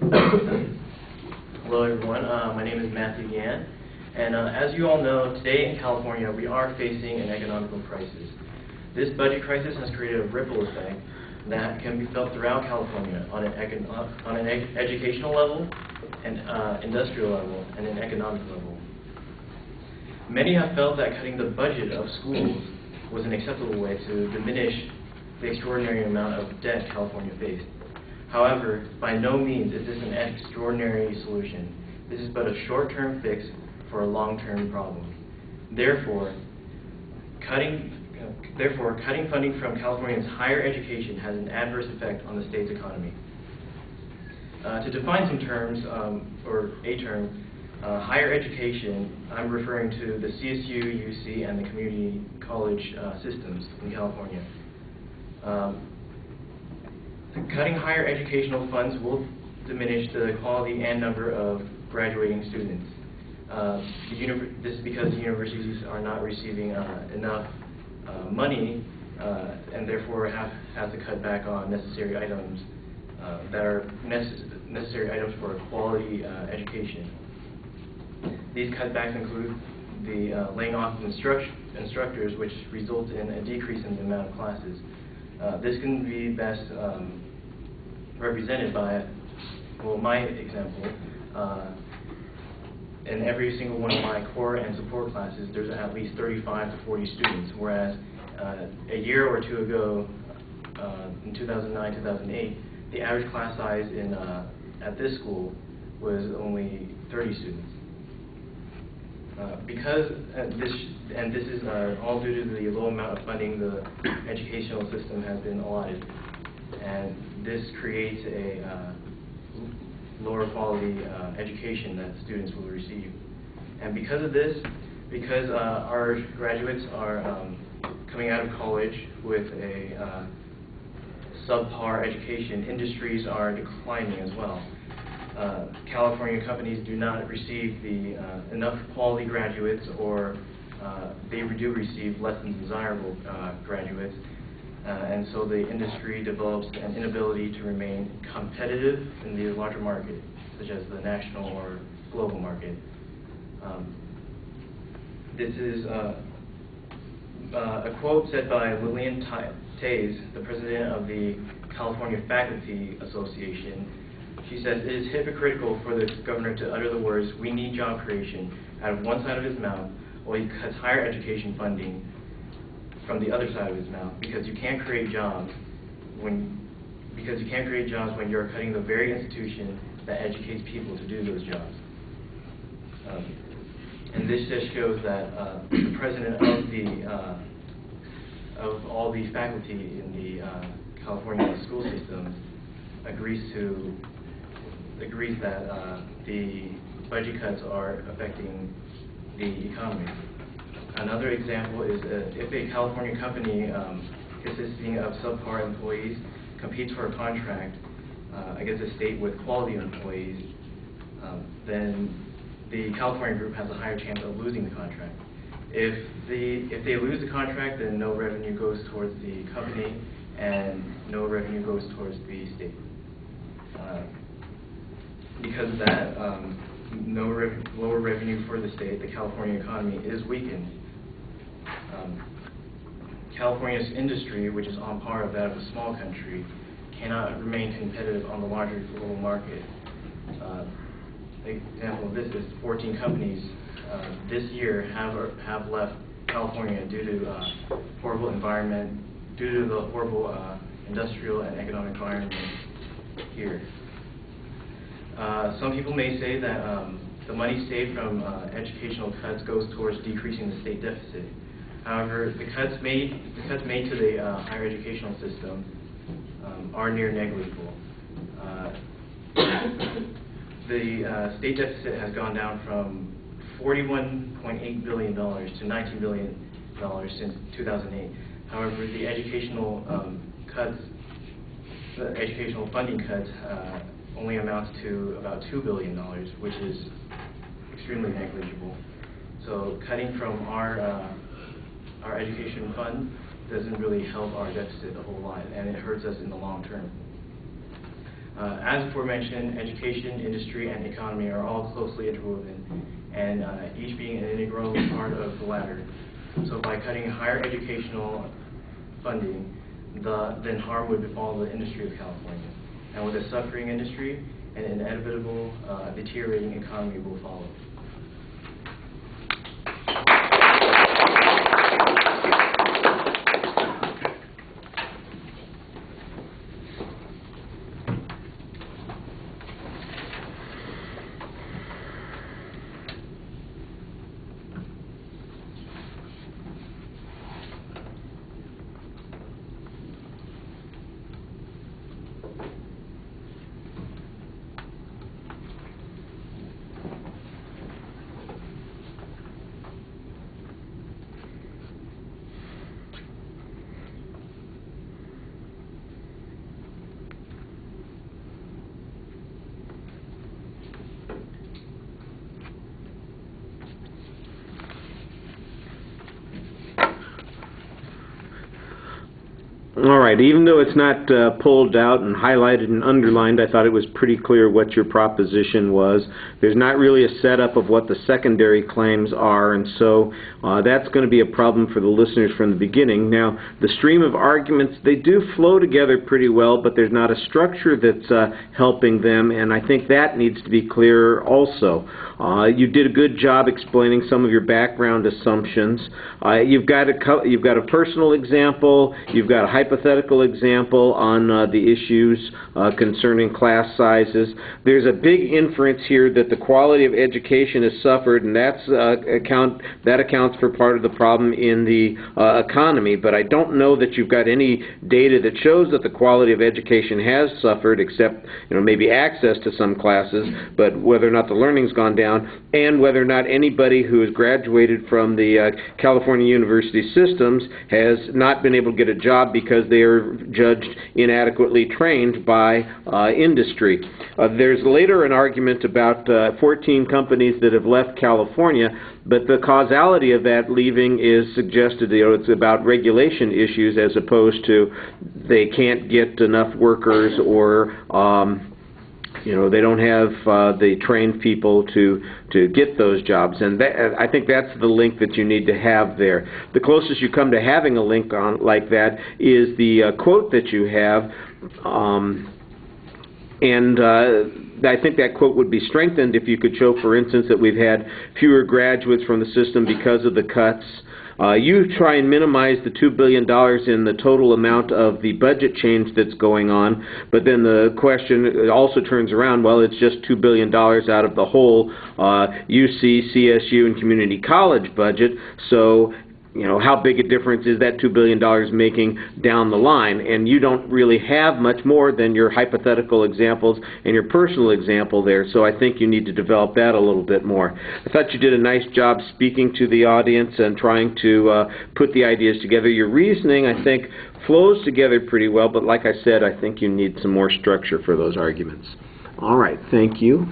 Hello everyone, my name is Mathew COF.MPG, and as you all know, today in California we are facing an economical crisis. This budget crisis has created a ripple effect that can be felt throughout California on an educational level, an industrial level, and an economic level. Many have felt that cutting the budget of schools was an acceptable way to diminish the extraordinary amount of debt California faced. However, by no means is this an extraordinary solution. This is but a short-term fix for a long-term problem. Therefore, cutting funding from California's higher education has an adverse effect on the state's economy. To define some terms, or a term, higher education, I'm referring to the CSU, UC, and the community college systems in California. Cutting higher educational funds will diminish the quality and number of graduating students. This is because the universities are not receiving enough money and therefore have to cut back on necessary items that are necessary items for a quality education. These cutbacks include the laying off of instructors, which results in a decrease in the amount of classes. This can be best represented by, well, my example. In every single one of my core and support classes, there's at least 35 to 40 students, whereas a year or two ago, in 2009, 2008, the average class size at this school was only 30 students. This is all due to the low amount of funding the educational system has been allotted, and this creates a lower quality education that students will receive. And because of this, because our graduates are coming out of college with a subpar education, industries are declining as well. California companies do not receive enough quality graduates, or they do receive less than desirable graduates, and so the industry develops an inability to remain competitive in the larger market, such as the national or global market. This is a quote said by Lillian Tays, the president of the California Faculty Association. She says, "It is hypocritical for the governor to utter the words, 'We need job creation,' out of one side of his mouth, while he cuts higher education funding from the other side of his mouth, because you can't create jobs when you're cutting the very institution that educates people to do those jobs." And this just shows that the president of all the faculty in the California school system agrees that the budget cuts are affecting the economy. Another example is if a California company consisting of subpar employees competes for a contract against a state with quality employees, then the California group has a higher chance of losing the contract. If they lose the contract, then no revenue goes towards the company and no revenue goes towards the state. Because of that, lower revenue for the state, the California economy is weakened. California's industry, which is on par of that of a small country, cannot remain competitive on the larger global market. An example of this is 14 companies this year have left California due to horrible environment, due to the horrible industrial and economic environment here. Some people may say that the money saved from educational cuts goes towards decreasing the state deficit. However, the cuts made to the higher educational system are near negligible. The state deficit has gone down from $41.8 billion to $19 billion since 2008. However, the educational educational funding cuts only amounts to about $2 billion, which is extremely negligible. So cutting from our education fund doesn't really help our deficit a whole lot, and it hurts us in the long term. As aforementioned, education, industry, and economy are all closely interwoven, and each being an integral part of the latter. So by cutting higher educational funding, then harm would befall the industry of California. And with a suffering industry, an inevitable deteriorating economy will follow. All right, even though it's not pulled out and highlighted and underlined, I thought it was pretty clear what your proposition was. There's not really a setup of what the secondary claims are, and so that's going to be a problem for the listeners from the beginning. Now, the stream of arguments, they do flow together pretty well, but there's not a structure that's helping them, and I think that needs to be clear also. You did a good job explaining some of your background assumptions. You've got a personal example, you've got a hypothetical example on the issues concerning class sizes. There's a big inference here that the quality of education has suffered, and that accounts for part of the problem in the economy. But I don't know that you've got any data that shows that the quality of education has suffered, except maybe access to some classes, but whether or not the learning's gone down, and whether or not anybody who has graduated from the California university systems has not been able to get a job because they are judged inadequately trained by industry. There's later an argument about 14 companies that have left California, but the causality of that leaving is suggested, it's about regulation issues as opposed to they can't get enough workers or they don't have the trained people to get those jobs, and I think that's the link that you need to have there. The closest you come to having a link on like that is the quote that you have, I think that quote would be strengthened if you could show, for instance, that we've had fewer graduates from the system because of the cuts. You try and minimize the $2 billion in the total amount of the budget change that's going on, but then the question also turns around, well, it's just $2 billion out of the whole UC, CSU, and community college budget, so how big a difference is that $2 billion making down the line? And you don't really have much more than your hypothetical examples and your personal example there, so I think you need to develop that a little bit more. I thought you did a nice job speaking to the audience and trying to put the ideas together. Your reasoning, I think, flows together pretty well, but like I said, I think you need some more structure for those arguments. All right, thank you.